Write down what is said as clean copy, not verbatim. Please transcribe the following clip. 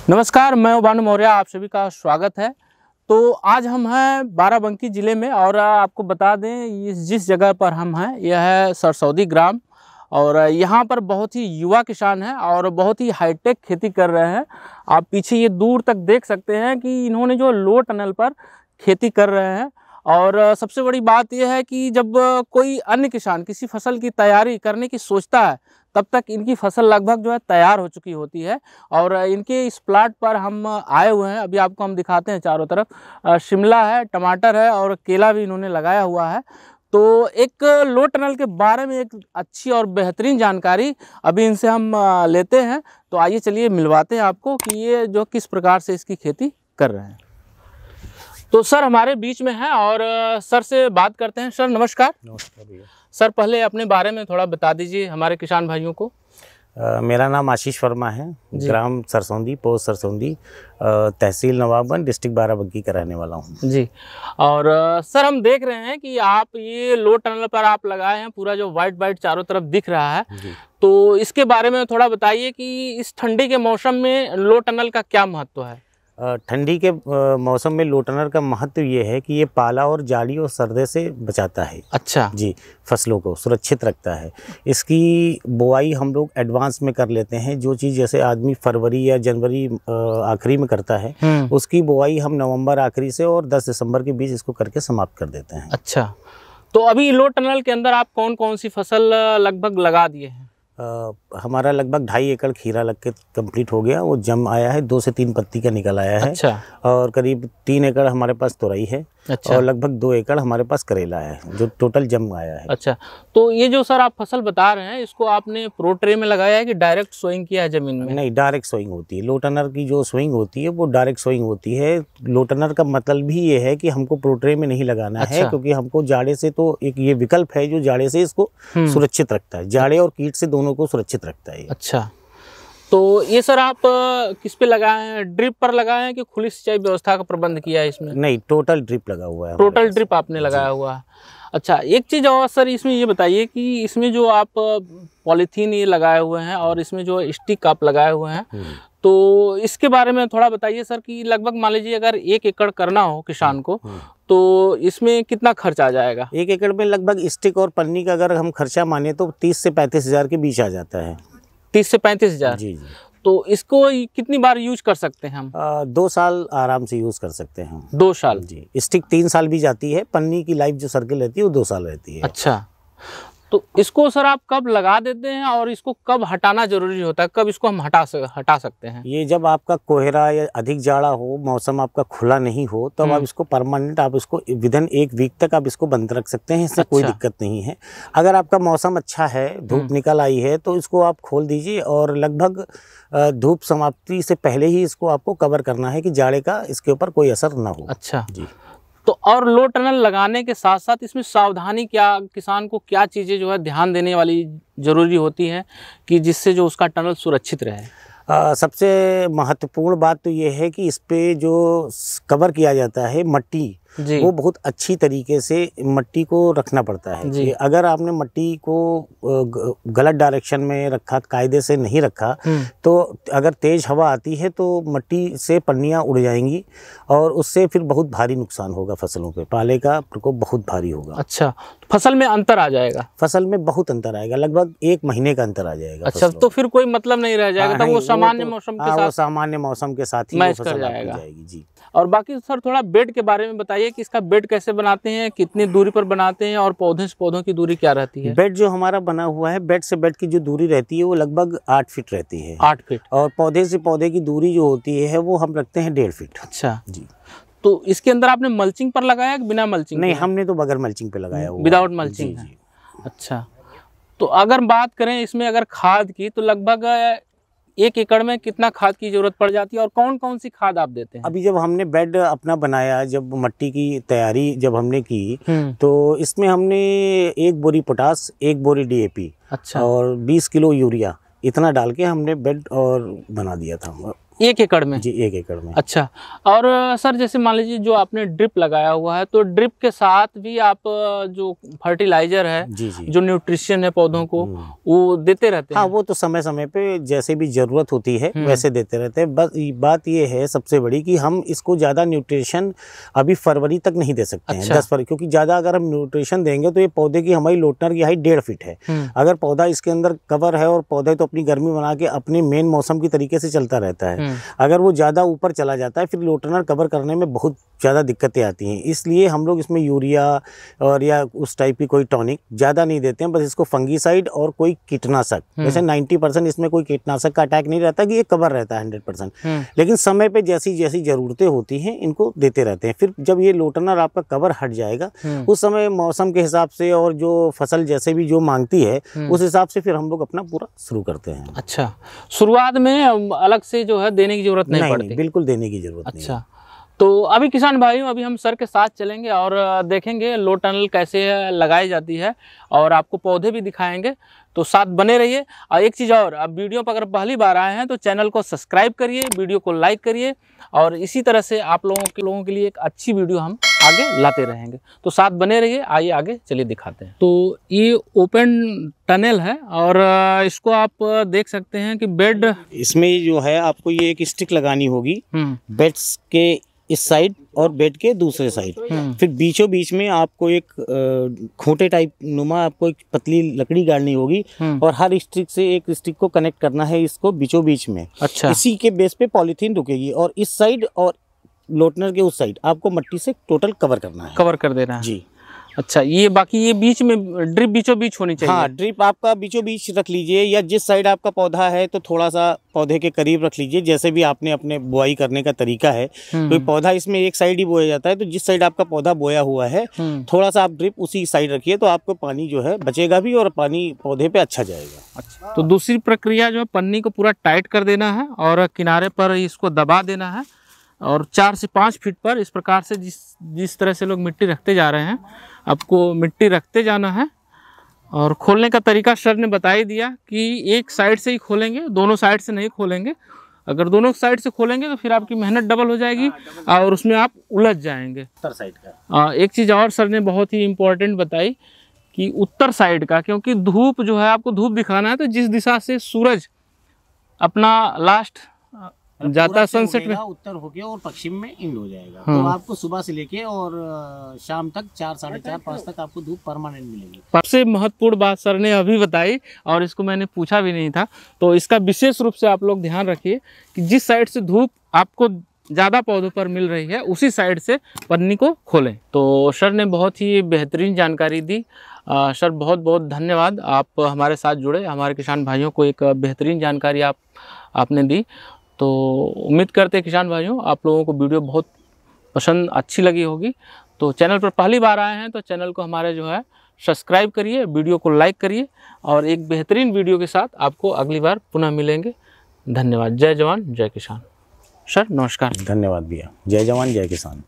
नमस्कार, मैं भानु मौर्य, आप सभी का स्वागत है। तो आज हम हैं बाराबंकी ज़िले में और आपको बता दें इस जिस जगह पर हम हैं यह है सरसौदी ग्राम। और यहाँ पर बहुत ही युवा किसान हैं और बहुत ही हाईटेक खेती कर रहे हैं। आप पीछे ये दूर तक देख सकते हैं कि इन्होंने जो लो टनल पर खेती कर रहे हैं। और सबसे बड़ी बात यह है कि जब कोई अन्य किसान किसी फसल की तैयारी करने की सोचता है तब तक इनकी फसल लगभग जो है तैयार हो चुकी होती है। और इनके इस प्लाट पर हम आए हुए हैं, अभी आपको हम दिखाते हैं। चारों तरफ शिमला है, टमाटर है और केला भी इन्होंने लगाया हुआ है। तो एक लो टनल के बारे में एक अच्छी और बेहतरीन जानकारी अभी इनसे हम लेते हैं। तो आइए चलिए मिलवाते हैं आपको कि ये जो किस प्रकार से इसकी खेती कर रहे हैं। तो सर हमारे बीच में है और सर से बात करते हैं। सर नमस्कार। नमस्कार भैया। सर पहले अपने बारे में थोड़ा बता दीजिए हमारे किसान भाइयों को। मेरा नाम आशीष वर्मा है, ग्राम सरसौंदी, पोस्ट सरसौंदी, तहसील नवाबगंज, डिस्ट्रिक्ट बाराबंकी का रहने वाला हूँ जी। और सर हम देख रहे हैं कि आप ये लो टनल पर आप लगाए हैं, पूरा जो वाइट चारों तरफ दिख रहा है। तो इसके बारे में थोड़ा बताइए कि इस ठंडी के मौसम में लो टनल का क्या महत्व है। ठंडी के मौसम में लो टनल का महत्व ये है कि ये पाला और जाली और सर्दे से बचाता है। अच्छा जी, फसलों को सुरक्षित रखता है। इसकी बुआई हम लोग एडवांस में कर लेते हैं। जो चीज़ जैसे आदमी फरवरी या जनवरी आखिरी में करता है, उसकी बुआई हम नवंबर आखिरी से और 10 दिसंबर के बीच इसको करके समाप्त कर देते हैं। अच्छा, तो अभी लो टनल के अंदर आप कौन कौन सी फसल लगभग लगा दिए हैं। हमारा लगभग 2.5 एकड़ खीरा लग के कंप्लीट हो गया। वो जम आया है, 2 से 3 पत्ती का निकल आया है। अच्छा। और करीब 3 एकड़ हमारे पास तोरई है। अच्छा। और लगभग 2 एकड़ हमारे पास करेला है, जो टोटल जम आया है। अच्छा, तो ये जो सर आप फसल बता रहे हैं इसको आपने प्रो ट्रे में लगाया है कि डायरेक्ट सोइंग किया है जमीन में। नहीं, डायरेक्ट सोइंग होती है। लो टनर की जो सोइंग होती है वो डायरेक्ट सोइंग होती है। लो टनर का मतलब भी ये है कि हमको प्रो ट्रे में नहीं लगाना है, क्योंकि हमको जाड़े से, तो एक ये विकल्प है जो जाड़े से इसको सुरक्षित रखता है, जाड़े और कीट से दोनों को सुरक्षित रखता है। अच्छा, तो ये सर आप किस पे लगाए हैं, ड्रिप पर लगाए हैं कि खुली सिंचाई व्यवस्था का प्रबंध किया है इसमें। नहीं, टोटल ड्रिप लगा हुआ है। टोटल ड्रिप आपने लगाया हुआ है। अच्छा, एक चीज़ और सर इसमें ये बताइए कि इसमें जो आप पॉलीथीन ये लगाए हुए हैं और इसमें जो स्टिक आप लगाए हुए हैं, तो इसके बारे में थोड़ा बताइए सर कि लगभग मान लीजिए अगर 1 एकड़ करना हो किसान को तो इसमें कितना खर्च आ जाएगा। 1 एकड़ में लगभग स्टिक और पन्नी का अगर हम खर्चा माने तो 30 से 35 हज़ार के बीच आ जाता है। 30 से 35 हज़ार। जी। तो इसको कितनी बार यूज कर सकते हैं हम। 2 साल आराम से यूज कर सकते हैं हम। 2 साल। जी, स्टिक 3 साल भी जाती है। पन्नी की लाइफ जो सर्किल रहती है वो 2 साल रहती है। अच्छा, तो इसको सर आप कब लगा देते हैं और इसको कब हटाना जरूरी होता है, कब इसको हम हटा सकते हैं। ये जब आपका कोहरा या अधिक जाड़ा हो, मौसम आपका खुला नहीं हो, तब आप इसको परमानेंट, आप इसको विदिन 1 वीक तक आप इसको बंद रख सकते हैं। इससे कोई दिक्कत नहीं है। अगर आपका मौसम अच्छा है, धूप निकल आई है, तो इसको आप खोल दीजिए और लगभग धूप समाप्ति से पहले ही इसको आपको कवर करना है कि जाड़े का इसके ऊपर कोई असर ना हो। अच्छा जी। तो और लो टनल लगाने के साथ साथ इसमें सावधानी क्या, किसान को क्या चीज़ें जो है ध्यान देने वाली जरूरी होती है कि जिससे जो उसका टनल सुरक्षित रहे। सबसे महत्वपूर्ण बात तो ये है कि इस पे जो कवर किया जाता है मट्टी, वो बहुत अच्छी तरीके से मट्टी को रखना पड़ता है। कि अगर आपने मट्टी को गलत डायरेक्शन में रखा, कायदे से नहीं रखा, तो अगर तेज हवा आती है तो मट्टी से पन्नियाँ उड़ जाएंगी और उससे फिर बहुत भारी नुकसान होगा फसलों पे, पाले का प्रकोप बहुत भारी होगा। अच्छा, फसल में अंतर आ जाएगा। फसल में बहुत अंतर आएगा, लगभग 1 महीने का अंतर आ जाएगा। अच्छा, तो फिर कोई मतलब नहीं रह जाएगा, तब वो सामान्य मौसम के साथ, वो सामान्य मौसम के साथ ही मैच कर जाएगा। जी। और बाकी सर थोड़ा बेड के बारे में बताइए कि इसका बेड कैसे बनाते हैं, कितनी दूरी पर बनाते हैं और पौधे से पौधों की दूरी क्या रहती है। बेड जो हमारा बना हुआ है, बेड से बेड की जो दूरी रहती है वो लगभग 8 फीट रहती है। 8 फीट। और पौधे से पौधे की दूरी जो होती है वो हम रखते हैं 1.5 फीट। अच्छा जी। तो इसके अंदर आपने मल्चिंग पर लगाया कि बिना मल्चिंग? नहीं, हमने तो बगैर मल्चिंग पे लगाया हुआ, विदाउट मल्चिंग। जी। अच्छा, तो अगर बात करें इसमें अगर खाद की, तो लगभग 1 एकड़ में कितना खाद की जरूरत पड़ जाती है और कौन कौन सी खाद आप देते हैं? अभी जब हमने बेड अपना बनाया, जब मट्टी की तैयारी जब हमने की, तो इसमें हमने 1 बोरी पोटास, 1 बोरी DAP, अच्छा, और 20 किलो यूरिया, इतना डाल के हमने बेड और बना दिया था। 1 एकड़ में? जी 1 एकड़ में। अच्छा। और सर जैसे मान लीजिए जो आपने ड्रिप लगाया हुआ है, तो ड्रिप के साथ भी आप जो फर्टिलाइजर है, जी जी, जो न्यूट्रिशन है पौधों को, वो देते रहते हैं? हाँ, वो तो समय समय पे जैसे भी जरूरत होती है वैसे देते रहते हैं। बस बात ये है सबसे बड़ी कि हम इसको ज़्यादा न्यूट्रिशन अभी फरवरी तक नहीं दे सकते हैं। 10 फरवरी, क्योंकि ज़्यादा अगर हम न्यूट्रिशन देंगे तो ये पौधे की, हमारी लोटनर की हाइट 1.5 फीट है। अगर पौधा इसके अंदर कवर है और पौधे तो अपनी गर्मी बना के अपने मेन मौसम की तरीके से चलता रहता है, अगर वो ज़्यादा ऊपर चला जाता है फिर लोटनर कवर करने में बहुत ज़्यादा दिक्कतें आती हैं। इसलिए हम लोग इसमें यूरिया और या उस टाइप की कोई टॉनिक ज़्यादा नहीं देते हैं, बस इसको फंगीसाइड और कोई कीटनाशक, वैसे 90% इसमें कोई कीटनाशक का अटैक नहीं रहता कि ये कवर रहता है 100%, लेकिन समय पे जैसी जैसी ज़रूरतें होती हैं इनको देते रहते हैं। फिर जब ये लोटनर आपका कवर हट जाएगा उस समय मौसम के हिसाब से और जो फसल जैसे भी जो मांगती है उस हिसाब से फिर हम लोग अपना पूरा शुरू करते हैं। अच्छा, शुरुआत में अलग से जो है देने की जरूरत नहीं पड़ती? बिल्कुल देने की जरूरत नहीं। अच्छा, तो अभी किसान भाइयों, अभी हम सर के साथ चलेंगे और देखेंगे लो टनल कैसे लगाई जाती है और आपको पौधे भी दिखाएंगे, तो साथ बने रहिए। और एक चीज़ और, अब वीडियो पर अगर पहली बार आए हैं तो चैनल को सब्सक्राइब करिए, वीडियो को लाइक करिए, और इसी तरह से आप लोगों के लिए एक अच्छी वीडियो हम आगे लाते रहेंगे, तो साथ बने रहिए। आइए आगे चलिए दिखाते हैं। तो ये ओपन टनल है और इसको आप देख सकते हैं कि बेड, इसमें जो है आपको ये एक स्टिक लगानी होगी बेड्स के इस साइड और बेड के दूसरे साइड, फिर बीचों बीच में आपको एक खूंटे टाइप नुमा आपको एक पतली लकड़ी गाड़नी होगी और हर स्टिक से एक स्टिक को कनेक्ट करना है इसको बीचों बीच में। अच्छा। इसी के बेस पे पॉलीथीन रुकेगी और इस साइड और लोटनर के उस साइड आपको मट्टी से टोटल कवर करना है, कवर कर देना है जी। अच्छा, ये बाकी ये बीच में ड्रिप बीचों बीच होनी चाहिए? हाँ, ड्रिप आपका बीचों बीच रख लीजिए, या जिस साइड आपका पौधा है तो थोड़ा सा पौधे के करीब रख लीजिए, जैसे भी आपने अपने बुआई करने का तरीका है। तो पौधा इसमें एक साइड ही बोया जाता है, तो जिस साइड आपका पौधा बोया हुआ है थोड़ा सा आप ड्रिप उसी साइड रखिए, तो आपको पानी जो है बचेगा भी और पानी पौधे पे अच्छा जाएगा। अच्छा, तो दूसरी प्रक्रिया जो है, पन्नी को पूरा टाइट कर देना है और किनारे पर इसको दबा देना है और 4 से 5 फीट पर इस प्रकार से जिस तरह से लोग मिट्टी रखते जा रहे हैं, आपको मिट्टी रखते जाना है। और खोलने का तरीका सर ने बता ही दिया कि एक साइड से ही खोलेंगे, दोनों साइड से नहीं खोलेंगे। अगर दोनों साइड से खोलेंगे तो फिर आपकी मेहनत डबल हो जाएगी और उसमें आप उलझ जाएंगे। उत्तर साइड का एक चीज़ और सर ने बहुत ही इम्पोर्टेंट बताई कि उत्तर साइड का, क्योंकि धूप जो है, आपको धूप दिखाना है, तो जिस दिशा से सूरज अपना लास्ट जाता सनसेट में, उत्तर होके और पश्चिम में इंड हो जाएगा। तो आपको सुबह से लेके और शाम तक 4, 4:30, 5 तक आपको धूप परमानेंट मिलेगी। सबसे महत्वपूर्ण बात सर ने अभी बताई और इसको मैंने पूछा भी नहीं था, तो इसका विशेष रूप से आप लोग ध्यान रखिए कि जिस साइड से धूप आपको ज़्यादा पौधों पर मिल रही है उसी साइड से पन्नी को खोलें। तो सर ने बहुत ही बेहतरीन जानकारी दी। सर बहुत बहुत धन्यवाद, आप हमारे साथ जुड़े, हमारे किसान भाइयों को एक बेहतरीन जानकारी आपने दी। तो उम्मीद करते हैं किसान भाइयों आप लोगों को वीडियो बहुत पसंद अच्छी लगी होगी। तो चैनल पर पहली बार आए हैं तो चैनल को हमारे जो है सब्सक्राइब करिए, वीडियो को लाइक करिए, और एक बेहतरीन वीडियो के साथ आपको अगली बार पुनः मिलेंगे। धन्यवाद। जय जवान जय किसान। सर नमस्कार। धन्यवाद भैया। जय जवान जय किसान।